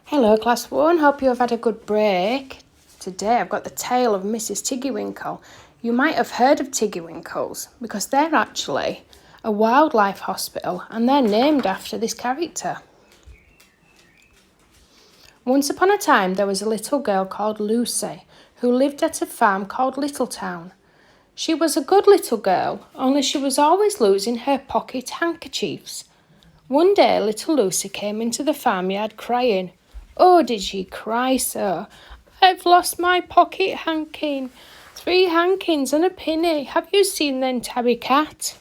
Hello Class 1, hope you have had a good break. Today I've got the tale of Mrs. Tiggy-Winkle. You might have heard of Tiggy-Winkles because they're actually a wildlife hospital and they're named after this character. Once upon a time there was a little girl called Lucy who lived at a farm called Littletown. She was a good little girl, only she was always losing her pocket handkerchiefs. One day little Lucy came into the farmyard crying. Oh, did she cry so? I've lost my pocket hankin. 3 hankins and a penny. Have you seen them, Tabby Cat?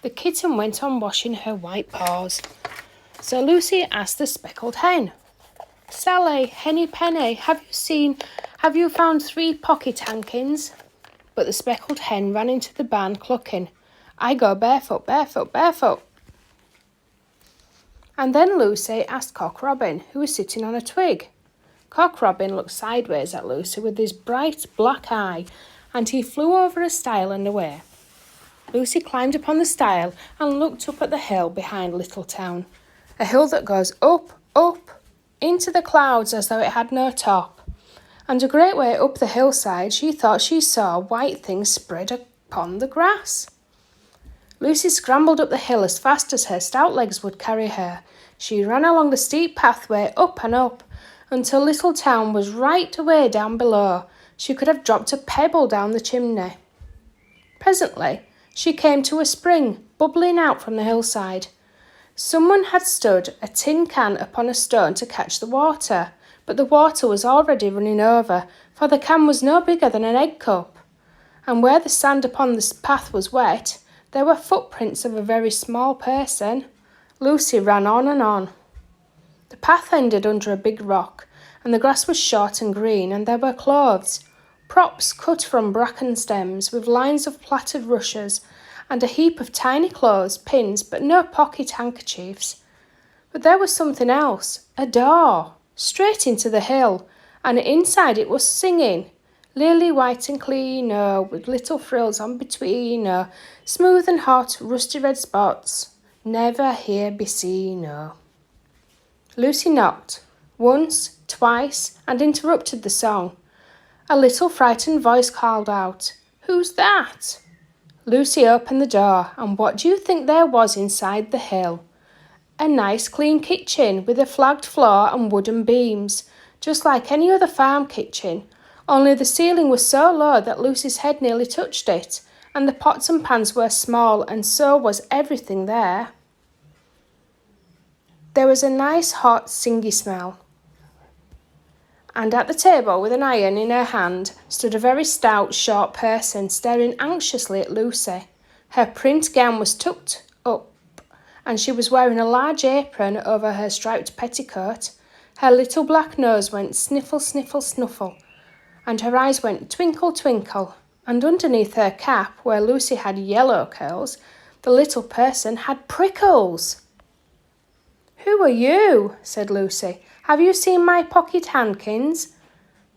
The kitten went on washing her white paws. So Lucy asked the speckled hen, Sally, Henny Penny, have you found 3 pocket hankins? But the speckled hen ran into the barn clucking, I go barefoot, barefoot, barefoot. And then Lucy asked Cock Robin, who was sitting on a twig. Cock Robin looked sideways at Lucy with his bright black eye, and he flew over a stile and away. Lucy climbed upon the stile and looked up at the hill behind Littletown, a hill that goes up, up, into the clouds as though it had no top. And a great way up the hillside she thought she saw white things spread upon the grass. Lucy scrambled up the hill as fast as her stout legs would carry her. She ran along the steep pathway up and up until Littletown was right away down below. She could have dropped a pebble down the chimney. Presently, she came to a spring bubbling out from the hillside. Someone had stood a tin can upon a stone to catch the water, but the water was already running over, for the can was no bigger than an egg cup. And where the sand upon the path was wet, there were footprints of a very small person. Lucy ran on and on. The path ended under a big rock, and the grass was short and green, and there were clothes, props cut from bracken stems with lines of plaited rushes, and a heap of tiny clothes, pins, but no pocket handkerchiefs. But there was something else, a door, straight into the hill, and inside it was singing, lily white and clean, oh, with little frills on between, oh, smooth and hot, rusty red spots, never here be seen, oh. Lucy knocked, once, twice, and interrupted the song. A little frightened voice called out, Who's that? Lucy opened the door, and what do you think there was inside the hill? A nice clean kitchen with a flagged floor and wooden beams, just like any other farm kitchen, only the ceiling was so low that Lucy's head nearly touched it, and the pots and pans were small, and so was everything there. There was a nice hot singy smell. And at the table, with an iron in her hand, stood a very stout, short person, staring anxiously at Lucy. Her print gown was tucked up, and she was wearing a large apron over her striped petticoat. Her little black nose went sniffle, sniffle, snuffle, and her eyes went twinkle, twinkle, and underneath her cap, where Lucy had yellow curls, the little person had prickles. Who are you? Said Lucy. Have you seen my pocket handkins?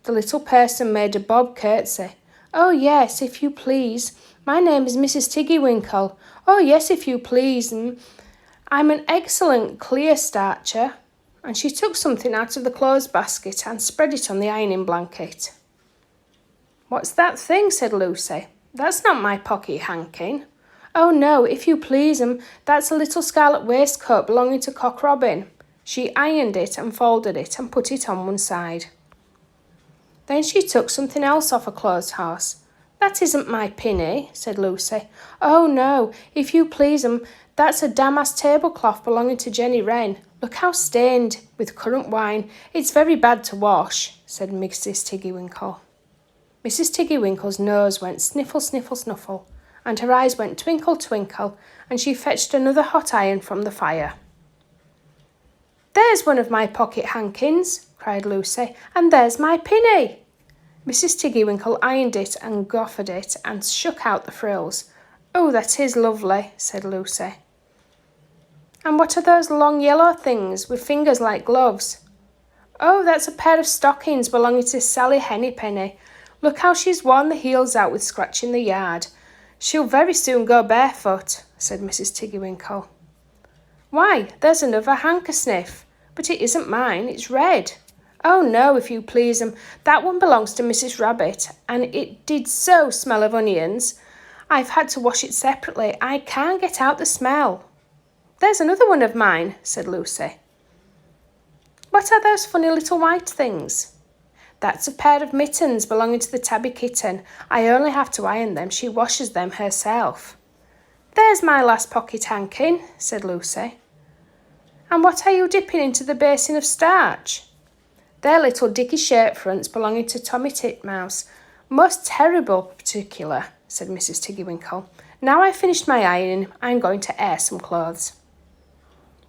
The little person made a bob curtsy. Oh, yes, if you please. My name is Mrs. Tiggy-Winkle. Oh, yes, if you please. I'm an excellent clear starcher. And she took something out of the clothes basket and spread it on the ironing blanket. What's that thing? Said Lucy. That's not my pocket hankin. Oh, no, if you please, that's a little scarlet waistcoat belonging to Cock Robin. She ironed it and folded it and put it on one side. Then she took something else off a clothes horse. That isn't my pinny, said Lucy. Oh, no, if you please, that's a damask tablecloth belonging to Jenny Wren. Look how stained with currant wine. It's very bad to wash, said Mrs. Tiggy-Winkle. Mrs. Tiggy-Winkle's nose went sniffle, sniffle, snuffle, and her eyes went twinkle, twinkle, and she fetched another hot iron from the fire. There's one of my pocket hankins, cried Lucy, and there's my pinny. Mrs. Tiggy-Winkle ironed it and goffered it and shook out the frills. Oh, that is lovely, said Lucy. And what are those long yellow things with fingers like gloves? Oh, that's a pair of stockings belonging to Sally Hennypenny. Look how she's worn the heels out with scratching the yard. She'll very soon go barefoot, said Mrs. Tiggy-Winkle. Why, there's another handkersniff. But it isn't mine, it's red. Oh no, if you please, that one belongs to Mrs. Rabbit, and it did so smell of onions. I've had to wash it separately. I can't get out the smell. There's another one of mine, said Lucy. What are those funny little white things? That's a pair of mittens belonging to the tabby kitten. I only have to iron them. She washes them herself. There's my last pocket hankin, said Lucy. And what are you dipping into the basin of starch? They're little dicky shirt fronts belonging to Tommy Titmouse. Most terrible particular, said Mrs. Tiggy-Winkle. Now I've finished my ironing, I'm going to air some clothes.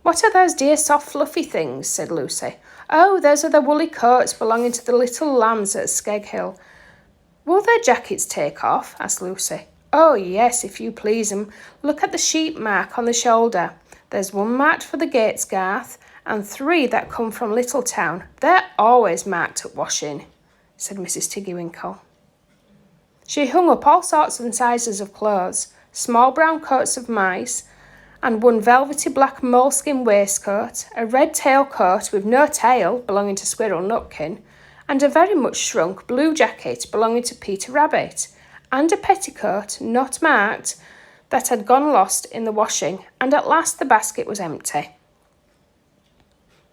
What are those dear soft fluffy things? Said Lucy. Oh, those are the woolly coats belonging to the little lambs at Skeg Hill. Will their jackets take off? Asked Lucy. Oh, yes, if you please, Look at the sheep mark on the shoulder. There's one marked for the Gates Garth, and 3 that come from Littletown. They're always marked at washing, said Mrs. Tiggy-Winkle. She hung up all sorts and sizes of clothes, small brown coats of mice, and one velvety black moleskin waistcoat, a red tail coat with no tail belonging to Squirrel Nutkin, and a very much shrunk blue jacket belonging to Peter Rabbit, and a petticoat not marked that had gone lost in the washing, and at last the basket was empty.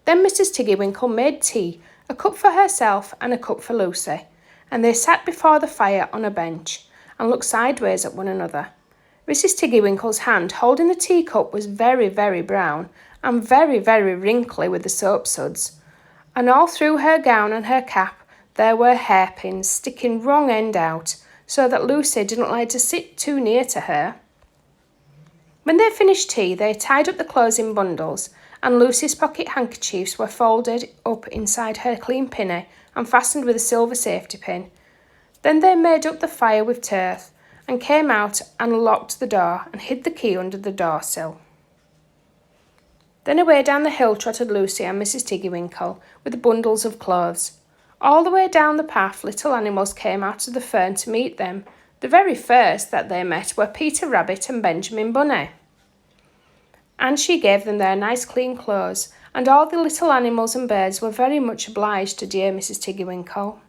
Then Mrs. Tiggy-Winkle made tea, a cup for herself and a cup for Lucy, and they sat before the fire on a bench and looked sideways at one another. Mrs. Tiggy-Winkle's hand holding the teacup was very, very brown and very, very wrinkly with the soap suds, and all through her gown and her cap there were hairpins sticking wrong end out, so that Lucy didn't like to sit too near to her. When they finished tea, they tied up the clothes in bundles, and Lucy's pocket handkerchiefs were folded up inside her clean pinny and fastened with a silver safety pin. Then they made up the fire with turf, and came out and locked the door and hid the key under the door-sill. Then away down the hill trotted Lucy and Mrs. Tiggy-Winkle with the bundles of clothes. All the way down the path little animals came out of the fern to meet them. The very first that they met were Peter Rabbit and Benjamin Bunny. And she gave them their nice clean clothes, and all the little animals and birds were very much obliged to dear Mrs. Tiggy-Winkle.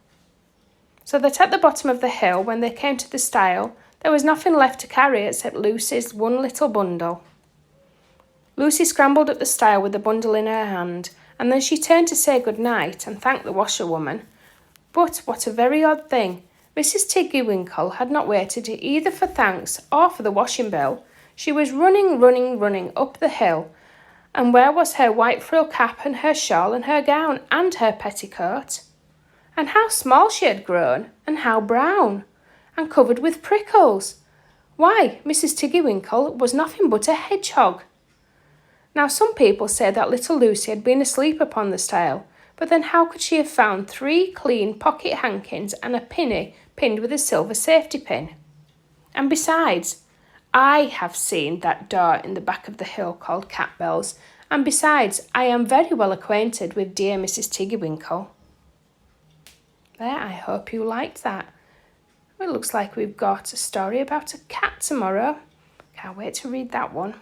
So that at the bottom of the hill, when they came to the stile, there was nothing left to carry except Lucy's one little bundle. Lucy scrambled up the stile with the bundle in her hand, and then she turned to say good night and thank the washerwoman. But what a very odd thing! Mrs. Tiggy-Winkle had not waited either for thanks or for the washing bill. She was running up the hill, and where was her white frill cap and her shawl and her gown and her petticoat? And how small she had grown, and how brown, and covered with prickles! Why, Mrs. Tiggy-Winkle was nothing but a hedgehog. Now some people say that little Lucy had been asleep upon the stile, but then how could she have found 3 clean pocket hankins and a pinny pinned with a silver safety pin? And besides, I have seen that door in the back of the hill called Catbell's, and besides, I am very well acquainted with dear Mrs. Tiggy-Winkle. There, I hope you liked that. It looks like we've got a story about a cat tomorrow. Can't wait to read that one.